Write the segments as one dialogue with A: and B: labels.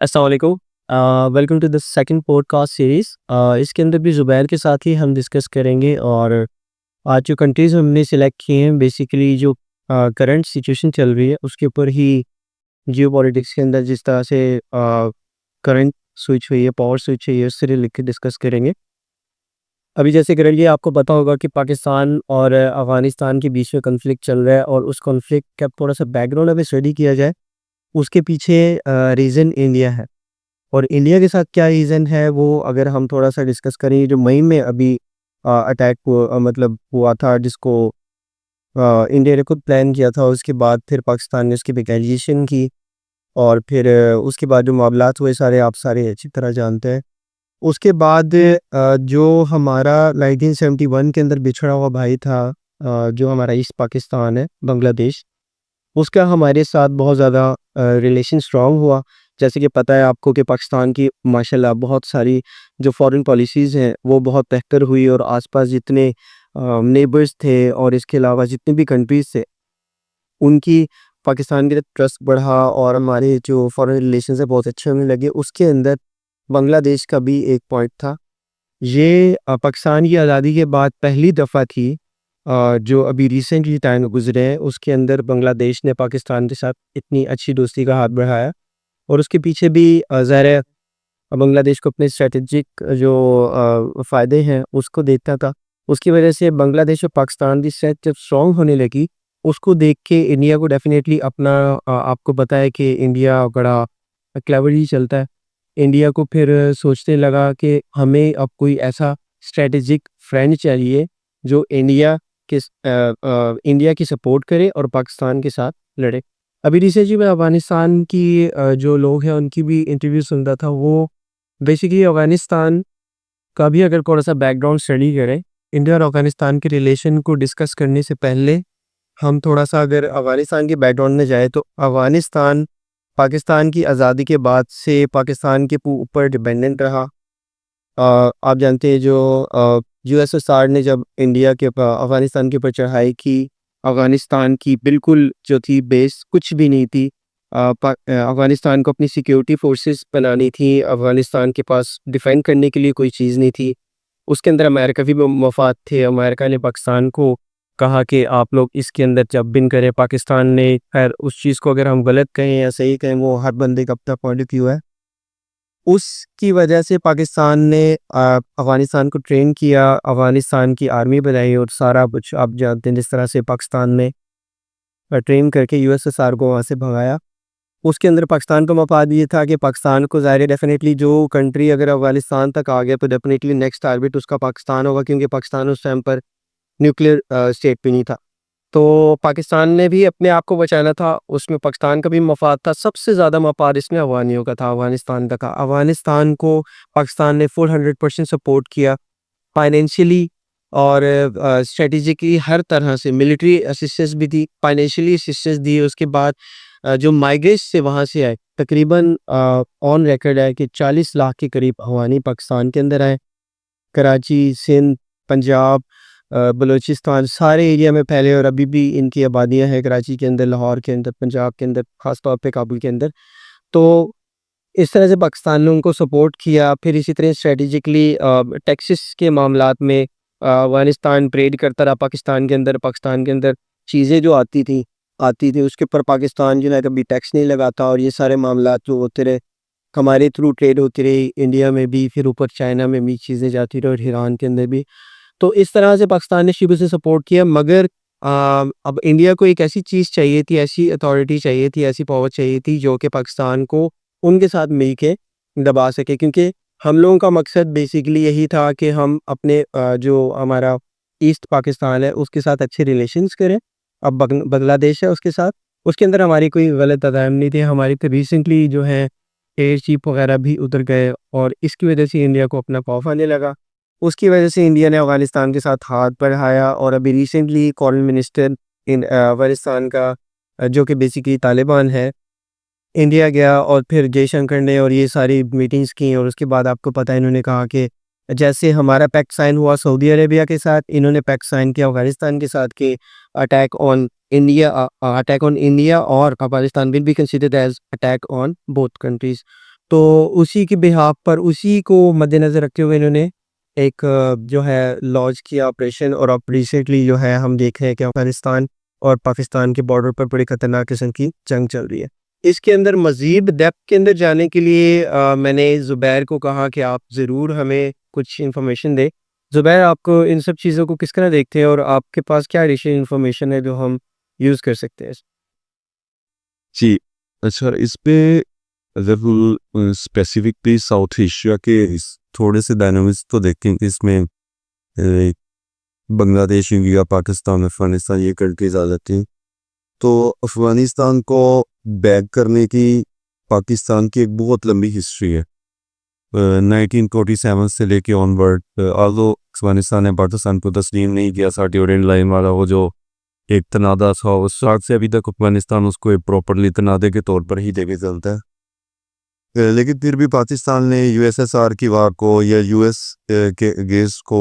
A: السلام علیکم۔ Welcome to the second podcast series. اس کے اندر بھی زبیر کے ساتھ ہی ہم ڈسکس کریں گے، اور آج جو کنٹریز ہم نے سلیکٹ کی ہیں بیسیکلی جو کرنٹ سچویشن چل رہی ہے اس کے اوپر ہی جیو پولیٹکس کے اندر جس طرح سے کرنٹ سوئچ ہوئی ہے، پاور سوئچ ہوئی ہے، اس سے لے کے ڈسکس کریں گے۔ ابھی جیسے کرنٹلی آپ کو پتہ ہوگا کہ پاکستان اور افغانستان کے بیچ میں کنفلکٹ چل رہا ہے، اور اس کنفلکٹ کا تھوڑا سا بیک گراؤنڈ ابھی اسٹڈی کیا جائے، اس کے پیچھے ریزن انڈیا ہے۔ اور انڈیا کے ساتھ کیا ریزن ہے وہ اگر ہم تھوڑا سا ڈسکس کریں، جو مئی میں ابھی اٹیک ہوا تھا، جس کو انڈیا نے خود پلان کیا تھا، اس کے بعد پھر پاکستان نے اس کی ریٹیلیشن کی، اور پھر اس کے بعد جو معاملات ہوئے آپ سارے اچھی طرح جانتے ہیں۔ اس کے بعد جو ہمارا 1971 کے اندر بچھڑا ہوا بھائی تھا، جو ہمارا ایسٹ پاکستان ہے، بنگلہ دیش، اس کا ہمارے ساتھ بہت زیادہ ریلیشن سٹرونگ ہوا۔ جیسے کہ پتہ ہے آپ کو کہ پاکستان کی ماشاءاللہ بہت ساری جو فارن پالیسیز ہیں وہ بہت بہتر ہوئی، اور آس پاس جتنے نیبرز تھے اور اس کے علاوہ جتنے بھی کنٹریز تھے ان کی پاکستان کے ٹرسٹ بڑھا، اور ہمارے جو فارن ریلیشنز ہیں بہت اچھے ہونے لگے۔ اس کے اندر بنگلہ دیش کا بھی ایک پوائنٹ تھا۔ یہ پاکستان کی آزادی کے بعد پہلی دفعہ تھی جو ابھی ریسنٹلی ٹائم گزرے ہیں، اس کے اندر بنگلہ دیش نے پاکستان کے ساتھ اتنی اچھی دوستی کا ہاتھ بڑھایا، اور اس کے پیچھے بھی ظاہر ہے بنگلہ دیش کو اپنے اسٹریٹجک جو فائدے ہیں اس کو دیکھتا تھا۔ اس کی وجہ سے بنگلہ دیش اور پاکستان کی صحت جب اسٹرانگ ہونے لگی، اس کو دیکھ کے انڈیا کو ڈیفینیٹلی اپنا آپ کو پتہ ہے کہ انڈیا بڑا کلیورلی چلتا ہے، انڈیا کو پھر سوچنے لگا کہ ہمیں اب کوئی ایسا اسٹریٹجک فرینڈ چاہیے جو انڈیا کی سپورٹ کرے اور پاکستان کے ساتھ لڑے۔ ابھی ریسنٹلی میں افغانستان کی جو لوگ ہیں ان کی بھی انٹرویو سنتا تھا، وہ بیسیکلی افغانستان کا بھی اگر تھوڑا سا بیک گراؤنڈ اسٹڈی کریں، انڈیا اور افغانستان کے ریلیشن کو ڈسکس کرنے سے پہلے ہم تھوڑا سا اگر افغانستان کے بیک گراؤنڈ میں جائے تو افغانستان پاکستان کی آزادی کے بعد سے پاکستان کے اوپر ڈیپینڈنٹ رہا۔ آپ جانتے ہیں جو یو ایس ایس آر نے جب انڈیا کے افغانستان کے اوپر چڑھائی کی، افغانستان کی بالکل جو تھی بیس کچھ بھی نہیں تھی، افغانستان کو اپنی سیکیورٹی فورسز بنانی تھی، افغانستان کے پاس ڈیفینڈ کرنے کے لیے کوئی چیز نہیں تھی۔ اس کے اندر امریکہ بھی مفاد تھے، امریکہ نے پاکستان کو کہا کہ آپ لوگ اس کے اندر جب بن کریں۔ پاکستان نے خیر اس چیز کو اگر ہم غلط کہیں یا صحیح کہیں وہ ہر بندے کا اپنا پوائنٹ آف ویو ہے، اس کی وجہ سے پاکستان نے افغانستان کو ٹرین کیا، افغانستان کی آرمی بنائی، اور سارا کچھ آپ جانتے ہیں جس طرح سے پاکستان نے ٹرین کر کے یو ایس ایس آر کو وہاں سے بھگایا۔ اس کے اندر پاکستان کا مفاد یہ تھا کہ پاکستان کو ظاہر ہے ڈیفینیٹلی جو کنٹری اگر افغانستان تک آ گیا تو ڈیفینیٹلی نیکسٹ ٹارگٹ اس کا پاکستان ہوگا، کیونکہ پاکستان اس ٹائم پر نیوکلیئر اسٹیٹ بھی نہیں تھا۔ تو پاکستان نے بھی اپنے آپ کو بچانا تھا، اس میں پاکستان کا بھی مفاد تھا۔ سب سے زیادہ مفاد اس میں افغانیوں کا تھا، افغانستان کا تھا۔ افغانستان کو پاکستان نے فل 100% سپورٹ کیا، فائنینشلی اور اسٹریٹجکلی، ہر طرح سے ملٹری اسسٹنس بھی دی، فائنینشلی اسسٹنس دی۔ اس کے بعد جو مائیگریٹ سے وہاں سے آئے، تقریباً آن ریکارڈ ہے کہ 40 لاکھ کے قریب افغانی پاکستان کے اندر آئے، کراچی، سندھ، پنجاب، بلوچستان سارے ایریا میں پھیلے، اور ابھی بھی ان کی آبادیاں ہیں کراچی کے اندر، لاہور کے اندر، پنجاب کے اندر، خاص طور پہ کابل کے اندر۔ تو اس طرح سے پاکستان نے ان کو سپورٹ کیا۔ پھر اسی طرح اسٹریٹجکلی ٹیکسس کے معاملات میں افغانستان ٹریڈ کرتا رہا پاکستان کے اندر چیزیں جو آتی تھی اس کے اوپر پاکستان جو ہے کبھی ٹیکس نہیں لگاتا، اور یہ سارے معاملات جو ہوتے رہے ہمارے تھرو ٹریڈ ہوتی رہی انڈیا میں بھی، پھر اوپر چائنا میں بھی چیزیں جاتی رہی، اور ایران کے اندر بھی۔ تو اس طرح سے پاکستان نے شروع سے سپورٹ کیا، مگر اب انڈیا کو ایک ایسی چیز چاہیے تھی، ایسی اتھارٹی چاہیے تھی، ایسی پاور چاہیے تھی جو کہ پاکستان کو ان کے ساتھ مل کے دبا سکے، کیونکہ ہم لوگوں کا مقصد بیسیکلی یہی تھا کہ ہم اپنے جو ہمارا ایسٹ پاکستان ہے اس کے ساتھ اچھے ریلیشنز کریں۔ اب بنگلہ دیش ہے اس کے ساتھ، اس کے اندر ہماری کوئی غلط عزائم نہیں تھی، ہماری تو ریسنٹلی جو ہے ایئر چیف وغیرہ بھی ادھر گئے، اور اس کی وجہ سے انڈیا کو اپنا خوف آنے لگا۔ اس کی وجہ سے انڈیا نے افغانستان کے ساتھ ہاتھ بڑھایا، اور ابھی ریسنٹلی فارن منسٹر افغانستان کا جو کہ بیسیکلی طالبان ہے، انڈیا گیا، اور پھر جے شنکر نے اور یہ ساری میٹنگز کی، اور اس کے بعد آپ کو پتہ ہے انہوں نے کہا کہ جیسے ہمارا پیکٹ سائن ہوا سعودی عربیہ کے ساتھ، انہوں نے پیکٹ سائن کیا افغانستان کے ساتھ کہ اٹیک آن انڈیا اور Afghanistan will be considered as attack on both countries. تو اسی کی بہاف پر اسی کو مد نظر رکھتے ہوئے انہوں نے ایک جو ہے لانچ کیا آپریشن. اور اب ریسنٹلی جو ہے ہم دیکھ رہے ہیں کہ افغانستان اور پاکستان کے بارڈر پر بڑی خطرناک قسم کی جنگ چل رہی ہے. اس کے اندر مزید ڈیپتھ کے اندر جانے کے لیے میں نے زبیر کو کہا کہ آپ ضرور ہمیں کچھ انفارمیشن دیں. زبیر، آپ کو ان سب چیزوں کو کس طرح دیکھتے ہیں اور آپ کے پاس کیا ایڈیشنل انفارمیشن ہے جو ہم یوز کر سکتے ہیں؟
B: جی اچھا، اس پہ اگر اسپیسیفکلی ساؤتھ ایشیا کے تھوڑے سے ڈائنامکس تو دیکھیں کہ اس میں بنگلہ دیش، انڈیا، پاکستان، افغانستان یہ کنٹریز آ جاتی ہیں. تو افغانستان کو بیک کرنے کی پاکستان کی ایک بہت لمبی ہسٹری ہے. 1947 سے لے کے آن ورڈ، آلدو افغانستان نے پاکستان کو تسلیم نہیں کیا. ساٹیورین لائن والا وہ جو ایک تنازع تھا، اس ساتھ سے ابھی تک افغانستان اس کو ایک پراپرلی تنازع کے طور پر ہی دے کے چلتا ہے. لیکن پھر بھی پاکستان نے یو ایس ایس آر کی وار کو یا یو ایس کے اگینسٹ کو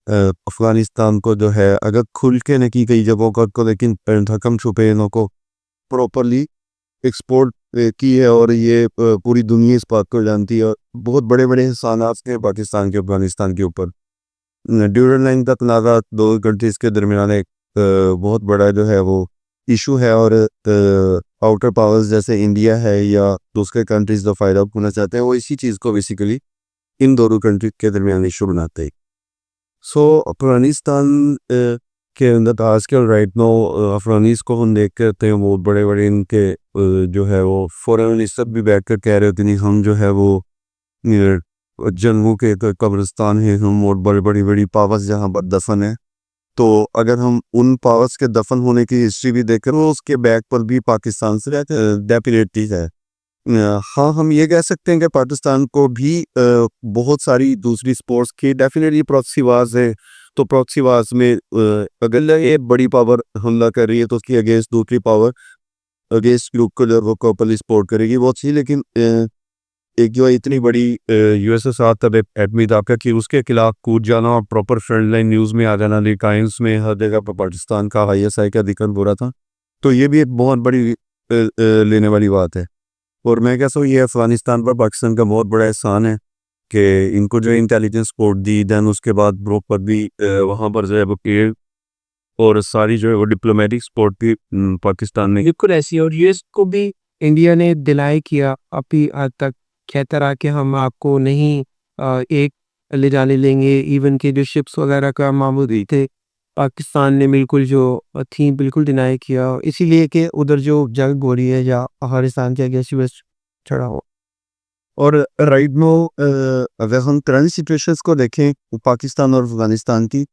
B: افغانستان کو جو ہے اگر کھل کے نہیں کی کئی جگہوں کو، لیکن حکم چھپے انہوں کو پراپرلی ایکسپورٹ کی ہے. اور یہ پوری دنیا اس بات کو جانتی ہے. اور بہت بڑے بڑے احسانات ہیں پاکستان کے افغانستان کے اوپر. ڈیورنڈ لائن کا تنازع دو کنٹریز کے درمیان ایک بہت بڑا جو ہے وہ ایشو ہے. اور آؤٹر پاورز جیسے انڈیا ہے یا دوسرے کنٹریز جو فائدہ اٹھانا چاہتے ہیں، وہ اسی چیز کو بیسیکلی ان دونوں کنٹریز کے درمیان ایشو بناتے ہیں. سو افغانستان کے اندر آج کل رائٹ نو افغانیز کو ہم دیکھ کرتے ہیں بہت بڑے بڑے ان کے جو ہے وہ فورن منسٹر بھی بیٹھ کر کہہ رہے ہوتے نہیں ہم جو ہے وہ جنگوں کے قبرستان ہیں، ہم اور بڑی بڑی پاورز جہاں پر دفن ہیں. تو اگر ہم ان پاورز کے دفن ہونے کی ہسٹری بھی دیکھیں تو اس کے بیک پر بھی پاکستان سے ڈیفینیٹلی ہے. ہاں، ہم یہ کہہ سکتے ہیں کہ پاکستان کو بھی بہت ساری دوسری سپورٹس کی ڈیفینیٹلی پراکسی وارز ہے. تو پراکسی وارز میں اگر یہ بڑی پاور حملہ کر رہی ہے تو اس کی اگینسٹ دوسری پاور اگینسٹ گروپ کو جو وہ پراپرلی سپورٹ کرے گی، وہ اچھی. لیکن ایک جو اتنی بڑی یو ایس ایس آر تب ایٹمی طاقت کی، اس کے خلاف کود جانا اور پراپر فرنٹ لائن نیوز میں آ جانا، ٹائمز میں ہر جگہ پر پاکستان کا آئی ایس آئی کا ذکر ہو رہا تھا. تو یہ بھی ایک بہت بڑی لینے والی بات ہے. اور میں کہتا ہوں یہ افغانستان پر پاکستان کا بہت بڑا احسان ہے کہ ان کو جو انٹیلیجنس سپورٹ دی، دین اس کے بعد پراپر بھی وہاں پر جو ہے وہ اور ساری جو ہے وہ ڈپلومیٹک سپورٹ بھی پاکستان نے
A: بالکل ایسی. اور یو ایس کو بھی انڈیا نے دلائی کیا ابھی حد تک، کہتا رہا کہ ہم آپ کو نہیں ایک لے جانے لیں گے. ایون کہ جو شپس وغیرہ کا معمول تھے پاکستان نے بالکل جو تھیں بالکل ڈینائی کیا، اسی لیے کہ ادھر جو جنگ ہو رہی ہے یا افغانستان کے اگینسٹ یو ایس چڑھا ہو.
B: اور رائٹ نو اگر ہم کرنٹ سچویشنز کو دیکھیں پاکستان اور افغانستان کی،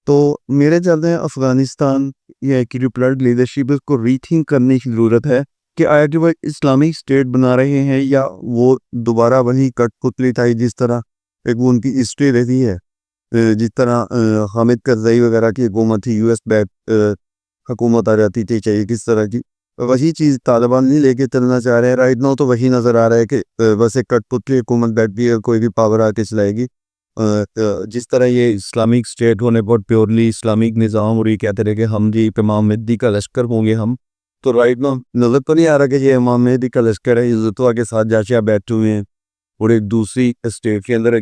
B: تو میرے چلتے ہیں افغانستان یا ایک ریپلڈ لیڈرشپ کو ری تھنک کرنے کی ضرورت ہے کہ آیا کہ وہ اسلامک اسٹیٹ بنا رہے ہیں یا وہ دوبارہ وہی کٹ پتلی تھا جس طرح ایک وہ ان کی ہسٹری رہتی ہے. جس طرح حامد کرزئی وغیرہ کی حکومت تھی، یو ایس بیک حکومت آ جاتی تھی، چاہیے کس طرح کی وہی چیز طالبان نہیں لے کے چلنا چاہ رہے ہیں. رائٹ نو تو وہی نظر آ رہا ہے کہ بس ایک کٹ پتلی حکومت بیٹھتی ہے، کوئی بھی پاور آ کے چلائے گی. جس طرح یہ اسلامک اسٹیٹ ہونے پر پیورلی اسلامک نظام اور یہ کہتے رہے کہ ہم جی امام مہدی کا لشکر ہوں گے ہم. تو رائٹ نو نظر تو نہیں آ رہا کہ یہ امام مہدی کا لشکر ہے، یہ تو آگے ساتھ جاچے بیٹھے ہوئے ہیں اور ایک دوسری اسٹیٹ کے اندر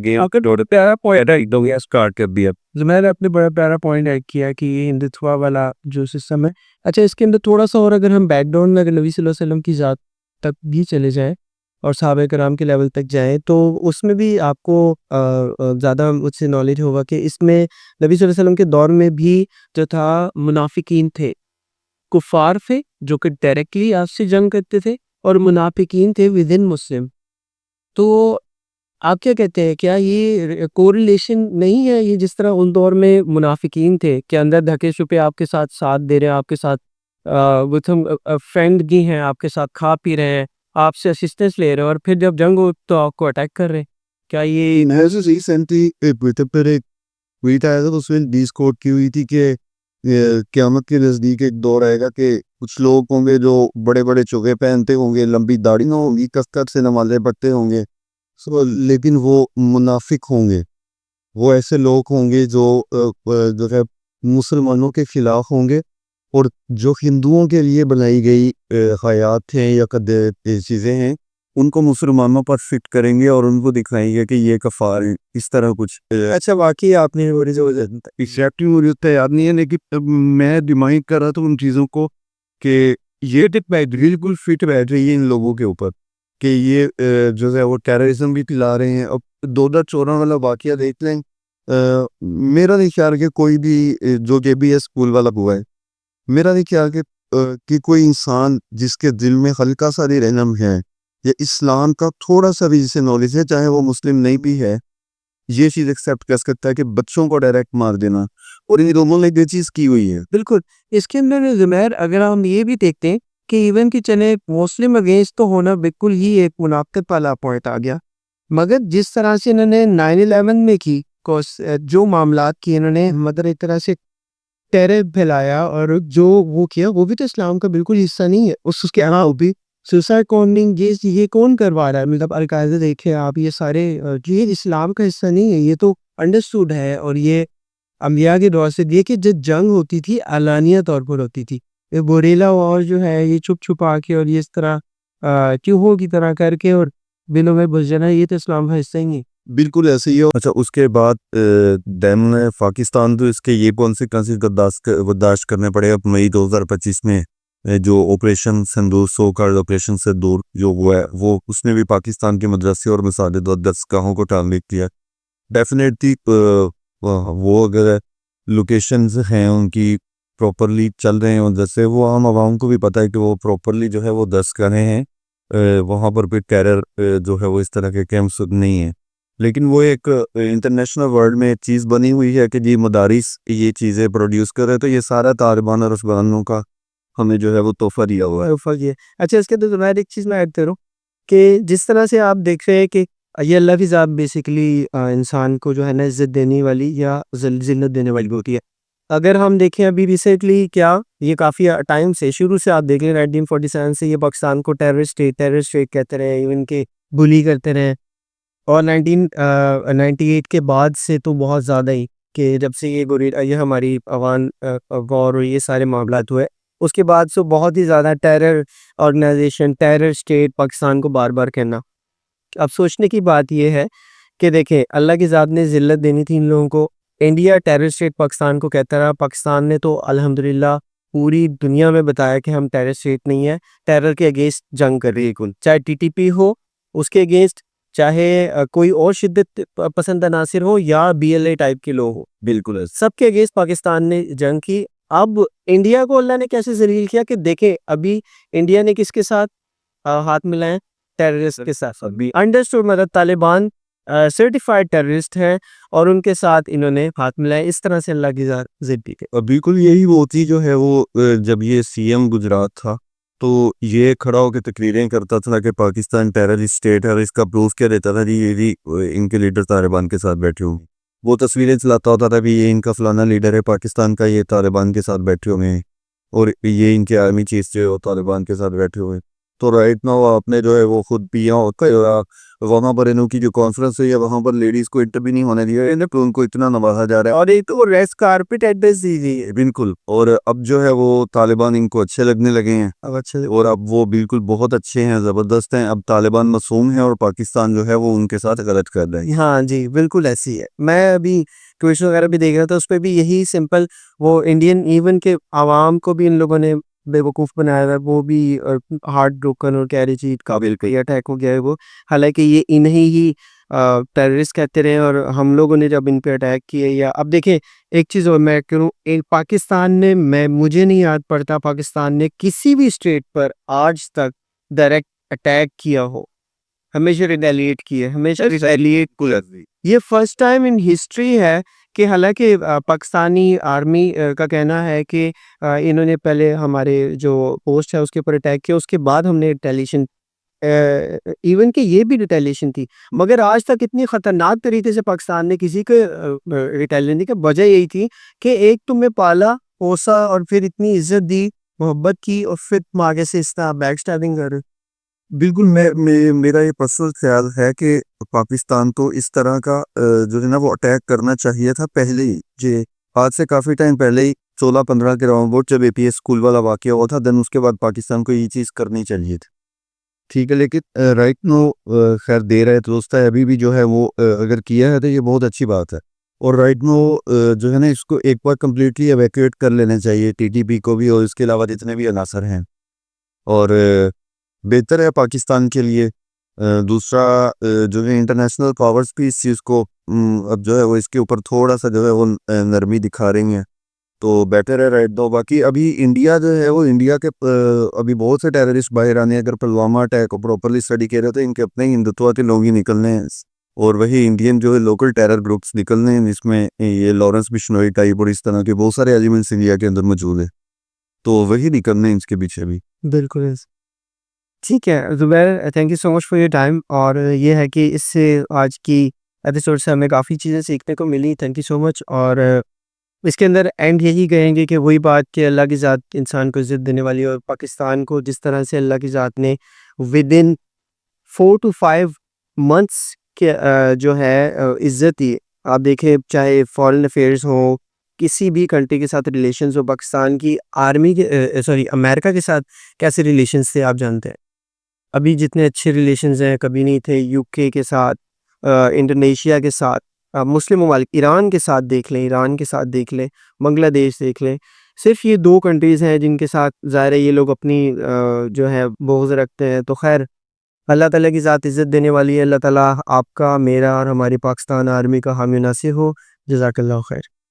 A: پیارا پوائنٹ اسٹارٹ کر دیا. میں نے اپنے بڑا پیارا پوائنٹ ایڈ کیا کہ یہ ہندوتوا والا جو سسٹم ہے. اچھا، اس کے اندر تھوڑا سا اور اگر ہم بیک گراؤنڈ میں اگر نبی صلی اللہ علیہ وسلم کی ذات تک بھی چلے جائیں اور صحابہ کرام کے لیول تک جائیں تو اس میں بھی آپ کو زیادہ مجھ سے نالج ہوگا کہ اس میں نبی صلی اللہ علیہ وسلم کے دور میں بھی جو تھا منافقین تھے، کفار تھے جو کہ ڈائریکٹلی آپ سے جنگ کرتے تھے، اور منافقین تھے ود ان مسلم. تو آپ کیا کہتے ہیں، کیا یہ کوریلیشن نہیں ہے؟ یہ جس طرح ان دور میں منافقین تھے کہ اندر دھکے چھپے آپ کے ساتھ دے رہے ہیں، آپ کے ساتھ فرینڈ بھی ہیں، آپ کے ساتھ کھا پی رہے ہیں، آپ سے اسسٹنس لے رہے ہیں، اور پھر جب جنگ ہو تو آپ کو اٹیک کر رہے ہیں. کیا یہ
B: ریسنٹلی ٹویٹر پر ایک ٹویٹ آیا تھا تو اس میں ڈیس کوٹ کی ہوئی تھی کہ قیامت کے نزدیک ایک دور آئے گا کہ کچھ لوگ ہوں گے جو بڑے بڑے چوکے پہنتے ہوں گے، لمبی داڑھی نہ ہوگی، کثرت سے نمازیں پڑھتے ہوں گے، لیکن وہ منافق ہوں گے. وہ ایسے لوگ ہوں گے جو ہے مسلمانوں کے خلاف ہوں گے، اور جو ہندوؤں کے لیے بنائی گئی حیات ہیں یا چیزیں ہیں ان کو مسلمانوں پر فٹ کریں گے اور ان کو دکھائیں گے کہ یہ کفار ہیں، اس طرح کچھ
A: اچھا واقعی آپ نے بڑی زبردست
B: ایگزیکٹلی مجھے تو یاد نہیں ہے، لیکن میں دماغی کر رہا تھا ان چیزوں کو کہ یہ ٹپ بالکل فٹ بیٹھ رہی ہے ان لوگوں کے اوپر کہ یہ جو ہے وہ ٹیررزم بھی پلا رہے ہیں. اب 2014 والا واقعہ دیکھ لیں. میرا نہیں خیال کہ کوئی بھی جو کہ بھی اسکول والا ہوا ہے، میرا نہیں خیال کہ کوئی انسان جس کے دل میں ہلکا سا بھی رحم ہے یا اسلام کا تھوڑا سا بھی جسے نالج ہے، چاہے وہ مسلم نہیں بھی ہے، یہ چیز ایکسیپٹ کر سکتا ہے کہ بچوں کو ڈائریکٹ مار دینا. اور ان دونوں نے یہ چیز کی ہوئی ہے.
A: بالکل. اس کے اندر زمیر اگر ہم یہ بھی دیکھتے ہیں کہ ایون کہ چلے مسلم اگینسٹ تو ہونا بالکل ہی ایک منافقت والا پوائنٹ آ گیا، مگر جس طرح سے انہوں نے 9/11 میں کی جو معاملات کی، انہوں نے مدر ایک طرح سے ٹیرر پھیلایا اور جو وہ کیا وہ بھی تو اسلام کا بالکل حصہ نہیں ہے. اس کے علاوہ بھی سوسائڈ کوننگ یہ کون کروا رہا ہے؟ مطلب القاعدہ دیکھیں آپ، یہ سارے یہ اسلام کا حصہ نہیں ہے، یہ تو انڈرسٹوڈ ہے. اور یہ انبیاء کے دور سے دیکھ کہ جو جنگ ہوتی تھی علانیہ طور پر ہوتی تھی، یہ گوریلا وار جو ہے یہ چھپ چھپا کے اور یہ اس طرح چوہوں کی طرح کر کے اور بلوں میں گھس جانا، یہ تو اسلام کا حصہ ہی ہے.
B: بالکل ایسے ہی ہو. اچھا اس کے بعد دین پاکستان تو اس کے یہ کانسیکوینسز برداشت کرنے پڑے. اب مئی 2025 میں جو آپریشن سندور سو کارڈ آپریشن سے دور جو ہوا ہے، وہ اس نے بھی پاکستان کے مدرسے اور مساجد اور درسگاہوں کو ٹارگیٹ کیا. ڈیفینیٹلی وہ اگر لوکیشنز ہیں ان کی پراپرلی چل رہے ہیں جیسے وہ عام عوام کو بھی پتہ ہے کہ وہ پراپرلی جو ہے وہ درسگاہیں ہیں، وہاں پر کوئی ٹیرر جو ہے وہ اس طرح کے کیمپس نہیں ہیں. لیکن وہ ایک انٹرنیشنل ورلڈ میں چیز بنی ہوئی ہے کہ جی مدارس یہ چیزیں پروڈیوس کر رہے ہیں، تو یہ سارا طالبان اور افغانوں کا ہمیں جو ہے وہ تحفہ دیا ہوا ہے.
A: اچھا اس کے تو میں ایک چیز میں ایڈ کروں کہ جس طرح سے آپ دیکھ رہے ہیں کہ یہ اللہ کی ذات بیسیکلی انسان کو جو ہے نا عزت دینے والی یا ذلت دینے والی ہوتی ہے. اگر ہم دیکھیں ابھی ریسنٹلی کیا یہ کافی ٹائم سے شروع سے آپ دیکھ لیں 1947 سے یہ پاکستان کو ٹیررسٹ اسٹیٹ کہتے رہے، ایون کے بلی کرتے رہے. اور 1998 کے بعد سے تو بہت زیادہ ہی کہ جب سے یہ ہماری افغان وار اور یہ سارے معاملات ہوئے، اس کے بعد سے بہت ہی زیادہ terror organisation terror state Pakistan کو بار بار کہنا. اب سوچنے کی بات یہ ہے کہ دیکھیں اللہ کی ذات نے ذلت دینی تھی ان لوگوں کو. انڈیا ٹیرر اسٹیٹ پاکستان کو کہتا رہا، پاکستان نے تو الحمدللہ پوری دنیا میں بتایا کہ ہم ٹیرر اسٹیٹ نہیں ہے، ٹیرر کے اگینسٹ جنگ کر رہی ہے. چاہے TTP ہو اس کے اگینسٹ، چاہے کوئی اور شدت پسند عناصر ہو یا BLA ٹائپ کے لوگ ہو،
B: بالکل
A: سب کے اگینسٹ پاکستان نے جنگ کی. اب انڈیا کو اللہ نے کیسے ذلیل کیا کہ دیکھیں ابھی انڈیا نے کس کے ساتھ ہاتھ ملائے؟ ٹیررسٹ کے ساتھ. انڈرسٹوڈ مطلب طالبان سرٹیفائڈ ٹیررسٹ ہیں اور ان کے ساتھ انہوں نے ہاتھ ملائے. اس طرح سے اللہ کی ذات ضدی ہے.
B: بالکل یہی وہ تھی جو ہے وہ جب یہ CM گجرات تھا تو یہ کھڑا ہو کے تقریریں کرتا تھا کہ پاکستان ٹیررسٹ اسٹیٹ ہے، اور اس کا پروف کیا دیتا تھا جی یہ جی ان کے لیڈر طالبان کے ساتھ بیٹھے ہوئے. وہ تصویریں چلاتا ہوتا تھا کہ یہ ان کا فلانا لیڈر ہے پاکستان کا، یہ طالبان کے ساتھ بیٹھے ہوئے ہیں، اور یہ ان کے آرمی چیف جو ہے وہ طالبان کے ساتھ بیٹھے ہوئے ہیں. تو رائٹ ناؤ آپ نے جو ہے وہ خود پیا ہوتا ہے وہاں پر انہوں کی جو کانفرنس ہے یا وہاں پر لیڈیز کو انٹر بھی نہیں ہونے دیا ہے تو ان کو اتنا نوازا جا رہا ہے،
A: اور یہ تو ریس کارپٹ ایڈریس دی گئی ہے.
B: بالکل. اور اب جو ہے وہ طالبان ان کو اچھے لگنے لگے ہیں، اور اب وہ بالکل بہت اچھے ہیں، زبردست ہیں. اب طالبان معصوم ہیں اور پاکستان جو ہے وہ ان کے ساتھ غلط کر رہا ہے.
A: ہاں جی بالکل ایسی ہے. میں ابھی ٹویٹر وغیرہ بھی دیکھ رہا تھا، اس پہ بھی یہی سمپل وہ انڈین ایون کے عوام کو بھی ان لوگوں نے بے وقوف بنایا ہے، وہ بھی ہارٹ بروکن اور کہہ رہی چیز قابل کئی اٹیک ہو گیا ہے وہ، حالانکہ یہ انہی ہی ٹیررسٹ کہتے رہے اور ہم لوگوں نے جب ان پہ اٹیک کیے. یا اب دیکھیں ایک چیز اور میں کروں، پاکستان نے مجھے نہیں یاد پڑتا پاکستان نے کسی بھی اسٹیٹ پر آج تک ڈائریکٹ اٹیک کیا ہو، ہمیشہ ریٹیلیٹ کیے، ہمیشہ ریٹیلیٹ کیا. یہ فرسٹ ٹائم ان ہسٹری ہے کہ حالانکہ پاکستانی آرمی کا کہنا ہے کہ انہوں نے پہلے ہمارے جو پوسٹ ہے اس کے اوپر اٹیک کیا، اس کے بعد ہم نے ریٹیلیشن، ایون کہ یہ بھی ریٹیلیشن تھی. مگر آج تک اتنی خطرناک طریقے سے پاکستان نے کسی کے ریٹیلیشن دی کہ وجہ یہی تھی کہ ایک تمہیں پالا پوسا اور پھر اتنی عزت دی، محبت کی، اور پھر تم آگے سے اس طرح بیک سٹیبنگ کر.
B: بالکل. میرا یہ پرسنل خیال ہے کہ پاکستان تو اس طرح کا جو ہے نا وہ اٹیک کرنا چاہیے تھا پہلے ہی، جی آج سے کافی ٹائم پہلے ہی 16-15 کے راؤنڈ بورڈ جب APS اسکول والا واقعہ ہوا تھا، دن اس کے بعد پاکستان کو یہ چیز کرنی چاہیے تھی ٹھیک ہے، لیکن رائٹ نو خیر دیر ہے درست ہے، ابھی بھی جو ہے وہ اگر کیا ہے تو یہ بہت اچھی بات ہے. اور رائٹ نو جو ہے نا اس کو ایک بار کمپلیٹلی ایویکویٹ کر لینا چاہیے ٹی ٹی پی کو بھی، اور اس کے علاوہ جتنے بھی عناصر ہیں، اور بہتر ہے پاکستان کے لیے. دوسرا جو ہے انٹرنیشنل پاورز بھی اس چیز کو اب جو ہے وہ اس کے اوپر تھوڑا سا جو ہے وہ نرمی دکھا رہی ہیں، تو بیٹر ہے رائٹ دو. باقی ابھی انڈیا جو ہے وہ انڈیا کے ابھی بہت سے ٹیررسٹ باہر آنے ہیں. اگر پلوامہ اٹیک کو پراپرلی اسٹڈی کر رہے تو ان کے اپنے ہی ہندوتوا کے لوگ ہی نکلنے ہیں، اور وہی انڈین جو ہے لوکل ٹیرر گروپس نکلنے ہیں، جس میں یہ لارنس بشنوئی ٹائپ اور اس طرح کے بہت سارے ایلیمنٹس انڈیا کے اندر موجود ہیں، تو وہی نکلنے ہیں اس کے پیچھے بھی.
A: بالکل ٹھیک ہے Zubair, thank you so much for your time. اور یہ ہے کہ اس سے آج کی ایپیسوڈ سے ہمیں کافی چیزیں سیکھنے کو ملی. تھینک یو سو مچ. اور اس کے اندر اینڈ یہی کہیں گے کہ وہی بات کہ اللہ کی ذات انسان کو عزت دینے والی ہے، اور پاکستان کو جس طرح سے اللہ کی ذات نے ود ان 4 to 5 months کے جو ہے عزت دی. آپ دیکھیں چاہے فارن افیئرز ہوں، کسی بھی کنٹری کے ساتھ ریلیشنز ہو، پاکستان کی آرمی کے امریکہ کے ساتھ کیسے ریلیشنز تھے آپ جانتے ہیں. ابھی جتنے اچھے ریلیشنز ہیں کبھی نہیں تھے. یو کے کے ساتھ، انڈونیشیا کے ساتھ، مسلم ممالک ایران کے ساتھ دیکھ لیں، دیکھ لیں، بنگلہ دیش دیکھ لیں. صرف یہ 2 کنٹریز ہیں جن کے ساتھ ظاہر ہے یہ لوگ اپنی جو ہے بغض رکھتے ہیں. تو خیر اللہ تعالیٰ کی ذات عزت دینے والی ہے. اللہ تعالیٰ آپ کا، میرا اور ہماری پاکستان آرمی کا حامی و ناصر ہو. جزاک اللہ خیر.